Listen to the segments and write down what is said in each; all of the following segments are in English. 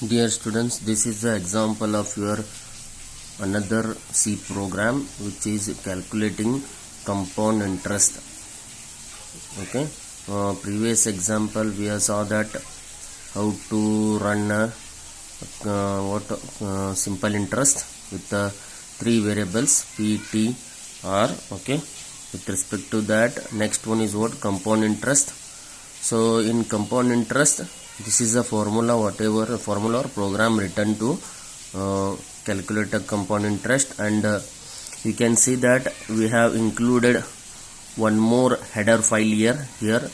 Dear students, this is the example of your another C program which is calculating compound interest. Okay, previous example we have saw that how to run simple interest with three variables P, T, R. Okay, with respect to that, next one is what compound interest. So in compound interest, this is a formula, whatever formula or program written to calculate a compound interest, and you can see that we have included one more header file here.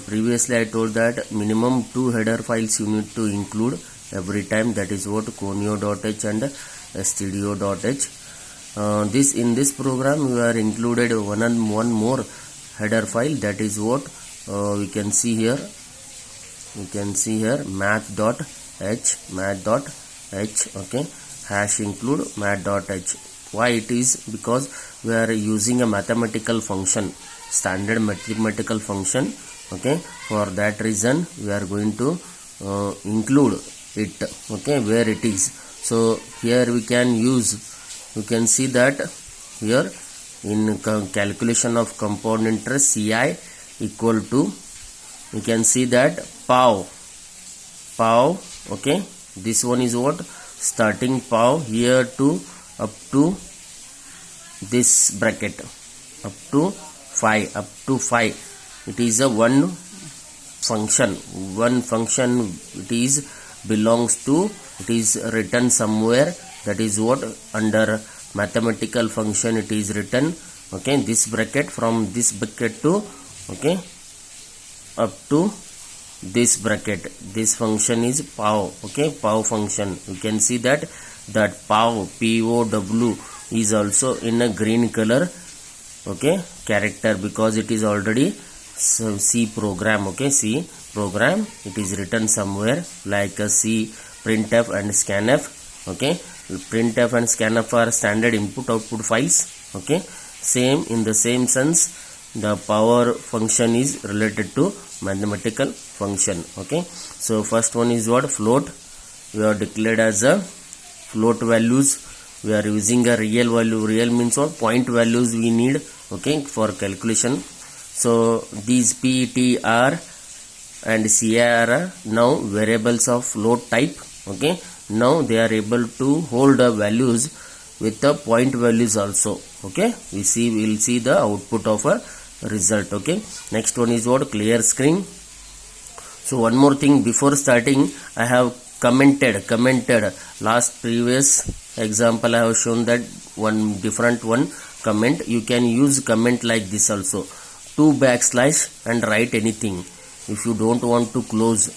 Previously I told that minimum 2 header files you need to include every time, that is what conio.h and stdio.h. In this program we are included one more header file, that is what we can see here. You can see here math.h. Okay, hash include math.h. Why it is? Because we are using a mathematical function, standard mathematical function. Okay, for that reason we are going to include it. Okay, where it is. So here we can use, you can see that here in calculation of compound interest, CI equal to, you can see that POW. Okay, this one is what starting POW here to up to this bracket up to 5. It is a one function. It is belongs to, it is written somewhere, that is what under mathematical function it is written. Okay, this bracket, from this bracket to, okay, up to this bracket, this function is POW. Okay, POW function. You can see that POW, POW is also in a green color, okay, character, because it is already C program. Okay, C program, it is written somewhere like a C printf and scanf. Okay, printf and scanf are standard input output files. Okay, same, in the same sense the power function is related to mathematical function. Okay, so first one is what float. We are declared as a float values. We are using a real value. Real means what? Point values we need, okay, for calculation. So these P, T, R and C are now variables of float type. Okay, now they are able to hold the values with the point values also. Okay, we will see the output of a result. Okay, next one is what? Clear screen. So one more thing before starting, I have commented last previous example I have shown that one different one comment. You can use comment like this also, 2 backslash and write anything. If you don't want to close,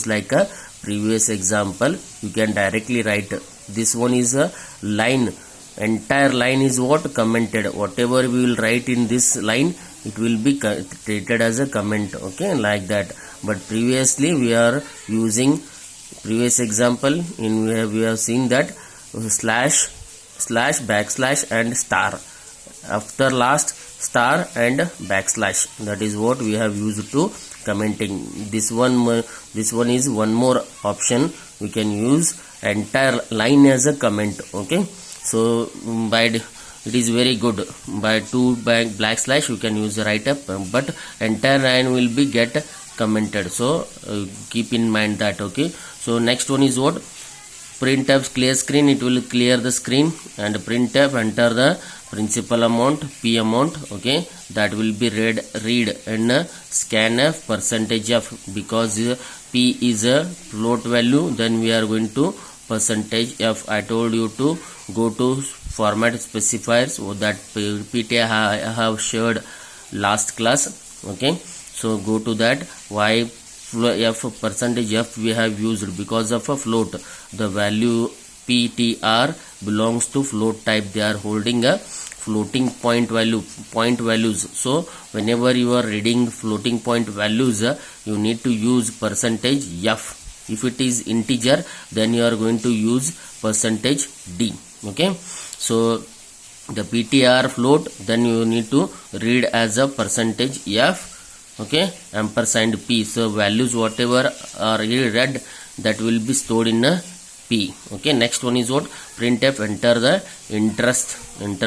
like a previous example, you can directly write. This one is a line, entire line is what? Commented. Whatever we will write in this line, it will be treated as a comment. Okay, like that. But previously we are using, previous example in we have seen that slash, backslash and star, after last star and backslash, that is what we have used to commenting. This one is one more option. We can use entire line as a comment. Okay, so it is very good. By 2 backslash you can use write up, but entire line will be get commented. So keep in mind that. Okay, so next one is what? Printf clear screen. It will clear the screen, and printf enter the principal amount, P amount. Okay, that will be read in scanf percentage of, because P is a float value, then we are going to percentage f. I told you to go to format specifiers, so that PPT I have shared last class. Okay, so go to that. Why f percentage f we have used? Because of a float. The value PTR belongs to float type. They are holding a floating point values. So whenever you are reading floating point values, you need to use percentage f. If it is integer, then you are going to use percentage d. Okay, so the PTR float, then you need to read as a percentage f okay, ampersand p. So values whatever are read, that will be stored in a p. Okay, next one is what? Printf enter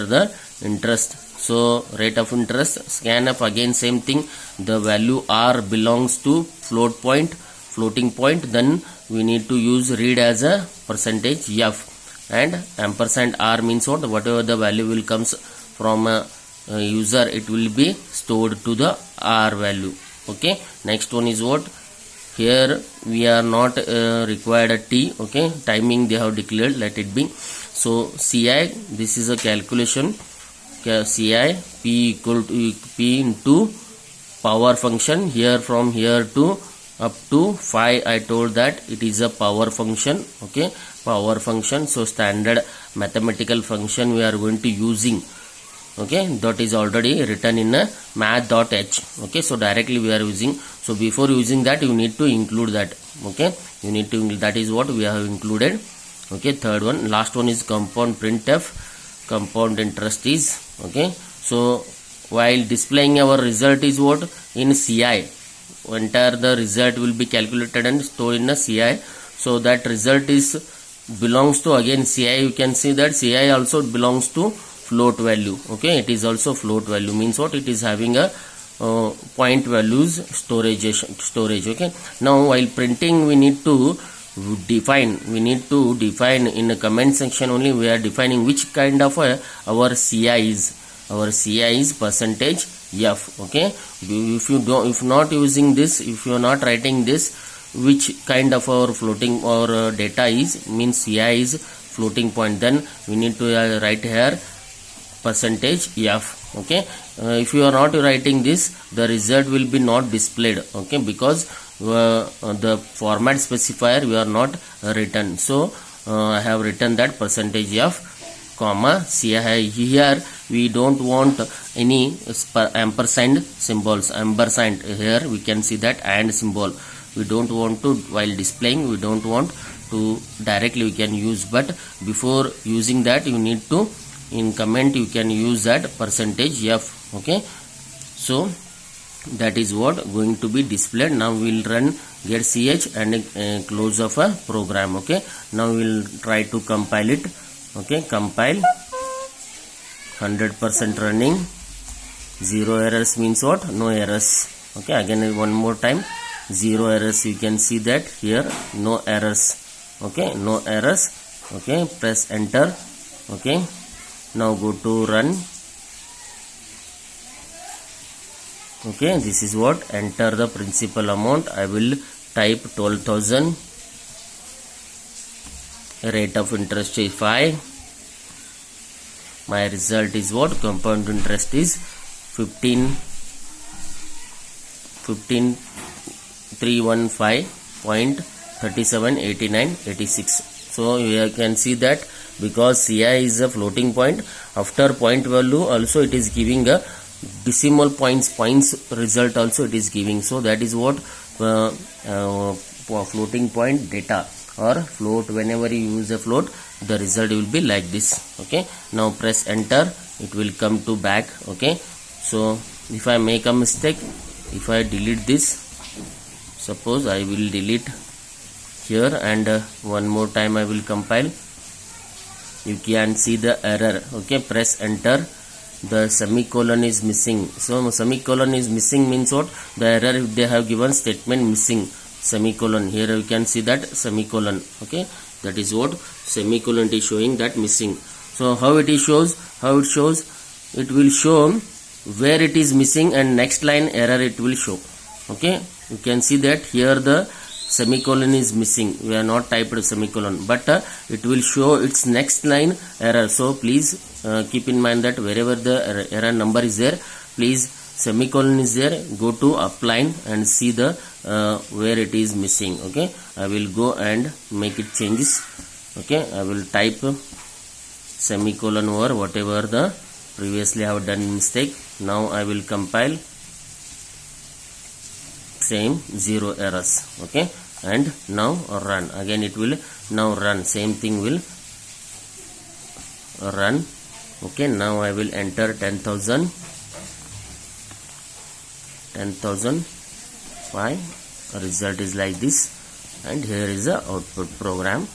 the interest. So rate of interest, scanf, again same thing, the value r belongs to floating point, then we need to use read as a percentage f, and ampersand r means what? Whatever the value will comes from a user, it will be stored to the r value. Okay, next one is what? Here we are not required a t. Okay, timing they have declared, let it be. So ci, this is a calculation, ci p equal to p into power function. Here from here to up to 5, I told that it is a power function. Okay, power function. So standard mathematical function we are going to using. Okay, that is already written in a math.h. Okay, so directly we are using. So before using that, you need to include that. Okay, you need to, that is what we have included. Okay, third one, last one is compound printf. Compound interest is, okay, so while displaying our result is what? In ci, entire the result will be calculated and stored in a ci. So that result is belongs to, again ci, you can see that ci also belongs to float value. Okay, it is also float value, means what? It is having a point values storage. Okay, now while printing we need to define in the comment section only, we are defining which kind of our ci is. Our ci is percentage f. Okay, if not using this, if you are not writing this, which kind of our floating or data is, means ci is floating point, then we need to write here percentage f. Okay, if you are not writing this, the result will be not displayed. Okay, because the format specifier we are not written. So I have written that percentage f comma ci. Here we don't want any ampersand symbols. Ampersand, here we can see that and symbol. We don't want to, while displaying, we don't want to directly we can use, but before using that you need to, in comment you can use that percentage f. Okay, so that is what going to be displayed. Now we will run get ch and close of a program. Okay, now we will try to compile it. Okay, compile, 100% running, 0 errors means what? No errors. Okay, again one more time, 0 errors. You can see that here, no errors. Okay, no errors. Okay, press enter. Okay, now go to run. Okay, this is what, enter the principal amount. I will type 12,000. Rate of interest is 5. My result is what? Compound interest is 15,315.378986. So you can see that because ci is a floating point, after point value also it is giving a decimal points result also it is giving. So that is what floating point data or float, whenever you use a float, the result will be like this. Okay, now press enter, it will come to back. Okay, so if I make a mistake, if I delete this, suppose I will delete here and one more time I will compile, you can see the error. Okay, press enter, the semicolon is missing. So semicolon is missing means what? The error they have given statement missing semicolon. Here you can see that semicolon. Okay, that is what semicolon is showing, that missing. So how it shows? It will show where it is missing and next line error it will show. Okay, you can see that here the semicolon is missing. We are not typed semicolon, but it will show its next line error. So please keep in mind that wherever the error number is there, please semicolon is there, go to upline and see the where it is missing. Okay, I will go and make it changes. Okay, I will type semicolon over whatever the previously I have done mistake. Now I will compile, same, 0 errors. Okay, and now run. Again it will now run, same thing will run. Okay, now I will enter 10,000. 10,005. Result is like this, and here is the output and program.